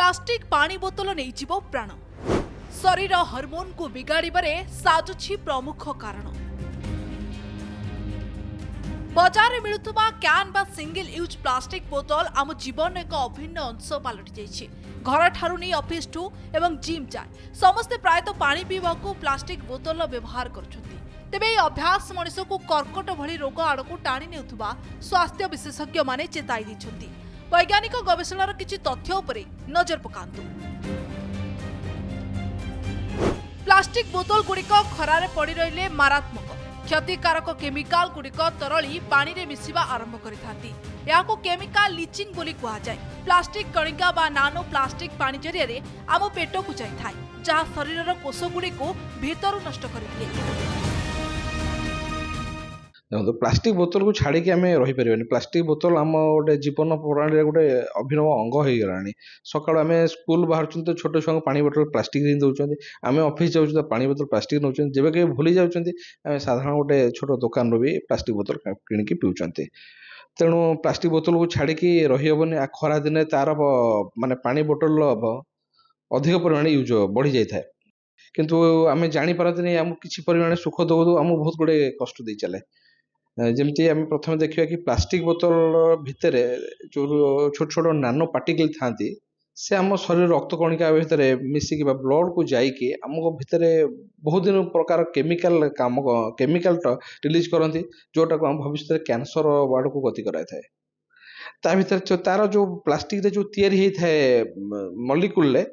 Plastic पानी बोतल नहीं जीव प्राण शरीर हर्मोन को बिगाड़े साजुछि प्रमुख कारण। बजार में मिलुवा कैन बा सिंगल यूज प्लास्टिक बोतल आम जीवन एक अभिन्न अंश पलटि जाइए। घर ठारू नहीं ऑफिस ठू एवं जिम जाए समस्ते प्रायतः पानी पीवा को प्लास्टिक बोतल व्यवहार करछुंती। तेबे यह अभ्यास मनुष्य को कर्कट भली रोग आड़क टाणी नेउथुबा स्वास्थ्य विशेषज्ञ माने चेताई दैछंती। वैज्ञानिक गवेषणार किछि तथ्य उपरे नजर पकांतु। प्लास्टिक बोतल गुड़िक खरारे पड़ी रहिले मारात्मक क्षतिकारक केमिकाल गुड़िक तरली पानी रे मिसिबा आरंभ करिथांती। याको केमिकाल लीचिंग बोली कुहा जाय। प्लास्टिक कणिका बा नानो प्लास्टिक पानी जरिया रे आम पेट को जाय थाय जहा शरीरर कोष गुड़ी को भीतर नष्ट करिदिए। देखो प्लास्टिक बोतल को छाड़ी आम रहीपर। प्लास्टिक बोतल आम गोटे जीवन प्रणाली गोटे अभिनव अंग हो गलानी। सकाल आम स्कूल बाहर तो छोट छुआ पानी बोतल प्लास्टिक दौरान आम ऑफिस जाऊँ तो पानी बोतल प्लास्टिक नौ जब कहीं भूली जाऊँ साधारण गोटे छोट दुकान भी प्लास्टिक बोतल किणिकी पिउछंती। तेणु प्लास्टिक बोतल को छाड़ी रहीहबनी। खरा दिन तार माने पानी बोतल अधिक परिमाण यूज बढ़ी जाए किंतु आम जापारती आमको किसी परिमाण सुख दौ आमको बहुत गुड़े कष्ट दे चले। जमती आम प्रथम देखा कि प्लास्टिक बोतल भितर जो छोट छोट नानो पार्टिकल था से आम शरीर रक्त कणिका भितर मिसिक ब्लड को जाइए आमको भितर बहुत दिन प्रकार केमिकल रिलीज करती जोटा को आम भविष्य कैंसर वार्ड को गति कराए। ता भीतर तार जो प्लास्टिक जो तैयारी होता है मलिक्यूल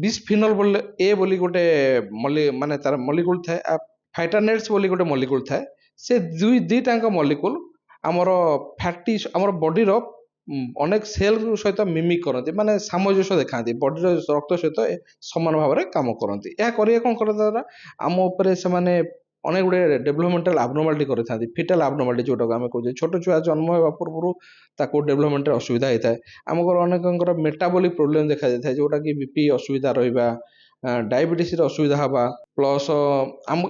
बिस्फिनल बोले ए बोली गोटे माने तार मलिक्यूल थाए फाइटानेट्स बोली गोटे मलिक्यूल थाए। से दुईटाक मलिक्यूल आमर फैटी आमर बॉडीर अनेक सेल सहित मिमिक करती माने सामंजस्य देखा बॉडीर रक्त सहित समान भाव में काम करती। यह करिए कौन कर द्वारा आम उपर से अनेक गुड़े डेभलपमेंटाल आबनर्मालिटी करते फिटाल आबनर्मालिटी जोटा आम कहे छोट छुआ जन्म होगा पूर्व ताको डेभलपमेंट असुविधा होता है। आमको अनेक मेटाबॉलिक प्रोब्लेम देखा जाए जोटा कि बीपी असुविधा रहा डायबिटीज असुविधा हवा प्लस आम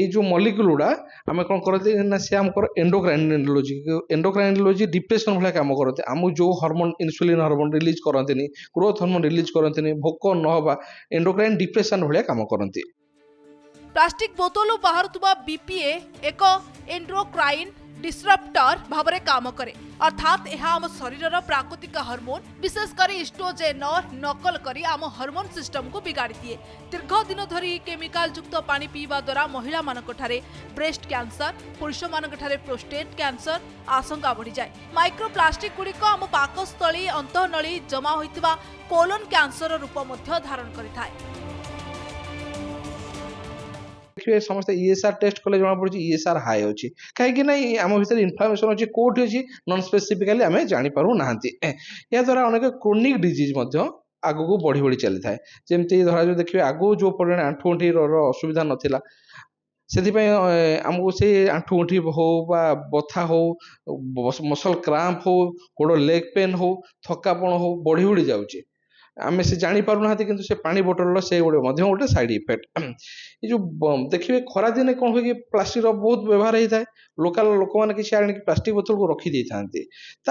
जो मलिक्यूल गुड़ा आम कौन करते ना सी आम एंडोक्राइनोलॉजी डिप्रेशन भाया काम करते। आम जो हार्मोन इन्सुलिन हार्मोन रिलीज करते ग्रोथ हार्मोन रिलीज करते भोक न हवा एंडोक्राइन डिप्रेशन भाया काम करते। प्लास्टिक बोतल बाहरुवा बीपीए एक एंडोक्राइन डिस्रप्टर भाव में काम करे अर्थात यह आम शरीर प्राकृतिक हार्मोन विशेषकर इस्ट्रोजेन नकल करी आम हार्मोन सिस्टम को बिगाड़ी दिए। दीर्घ दिन धरी केमिकाल युक्त पानी पीवा द्वारा महिला मानकठारे ब्रेस्ट कैंसर पुरुष मानकठारे प्रोस्टेट कैंसर आशंका बढ़ी जाए। माइक्रो प्लास्टिक गुड़िक आम पाकस्थली अंतःनली जमा होइतिबा कोलन कैंसर रूप मध्य धारण करिथाए। समस्त ईएसआर टेस्ट कले जना पड़ी ईएसआर हाई अच्छी कहीं आम भर इनफर्मेशन अच्छी कौट अच्छी नॉन स्पेसिफिकली आम जापू ना। या द्वारा अनेक क्रोनिक डिजीज आग को बढ़ी बढ़ी चली था जमती धरा जो देखिए आगु जो परिमाण आंठुगंठी असुविधा नाला से आमको से आंठुगंठी हो बथा हो मसल क्रैम्प हो गोड़ लेग पेन हो थकापण हो बढ़ी बढ़ी जाऊँगी आम से जापर ना कि से पानी बोतल से गोटे साइड इफेक्ट। ये जो देखिए खरा दिन कौन हुए कि प्लास्टिक बहुत व्यवहार होता है लोकाल लोक मैंने किसी आने प्लास्टिक बोतल को रखी था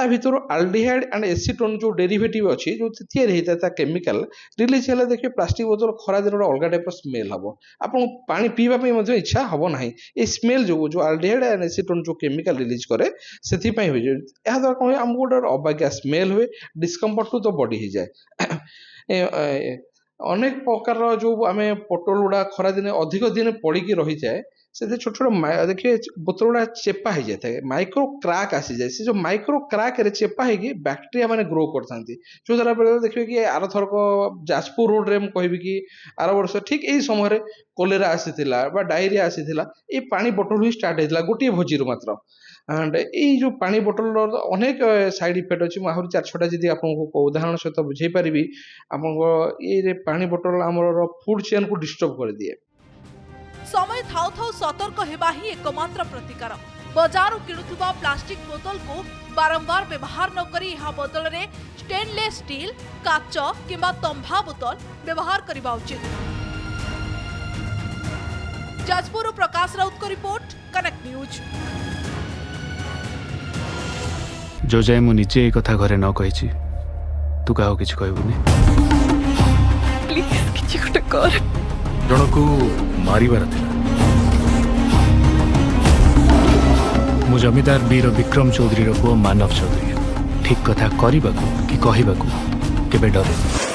भर आल्डिहाइड एंड एसीटोन जो डेरिवेटिव अच्छी जो तैयारी होता है केमिकल रिलीज है देखिए प्लास्टिक बोतल खरा दिन अलग टाइप स्मेल हम आपको पानी पीवाई इच्छा हम ना ये स्मेल जो आल्डिहाइड एंड एसीटोन जो केमिकल रिलीज करे से द्वारा कौन आमको गोटे अबाग्या स्मेल हुए डिस्कम्फर्ट टू द बॉडी हो जाए। अनेक प्रकार जो आम पोटल गुड़ा खरा दिन अधिक दिन पड़ी रही जाए से छोट छोट देखिए बोतल गुड़ा चेपा हो जाए माइक्रो क्राक आसी जाए से जो माइक्रो क्राक रे चेपा हो बैक्टेरिया माने ग्रो करते जो द्वारा बेले देखिए कि आर थरक जाजपुर रोड रे कहि कि आर वर्ष ठीक यही समय कोलेरा आसीथिला बा डायरिया आसीथिला ये पानी बोतल ही स्टार्ट होता गोटे भोजी मात्र एंड ये जो पानी बोतल अनेक साइड इफेक्ट अच्छी आहरी 4-6टा जी आपको उदाहरण सहित बुझे पारि आपको ये पानी बोतल आमर फूड चेन को डिस्टर्ब कर दिए। समय थाउ थाउ सतर्क हेबा ही एकमात्र प्रतिकार। बजारू किणुथुबा प्लास्टिक बोतल को बारंबार व्यवहार न करी यह बदल रे स्टेनलेस स्टील काच किंबा तंभा बोतल व्यवहार करबा उचित। जाजपुर प्रकाश राउत को रिपोर्ट कनेक्ट न्यूज। जो जाए मु निजे कथा घरे न कही तू क्या किसी कहबुनि प्लीज किसी गोटे कर जन को मारिबार थिला मु जमीदार वीर विक्रम चौधरी पुओ मानव चौधरी ठीक कथा करने कि कहवाक केबे डरे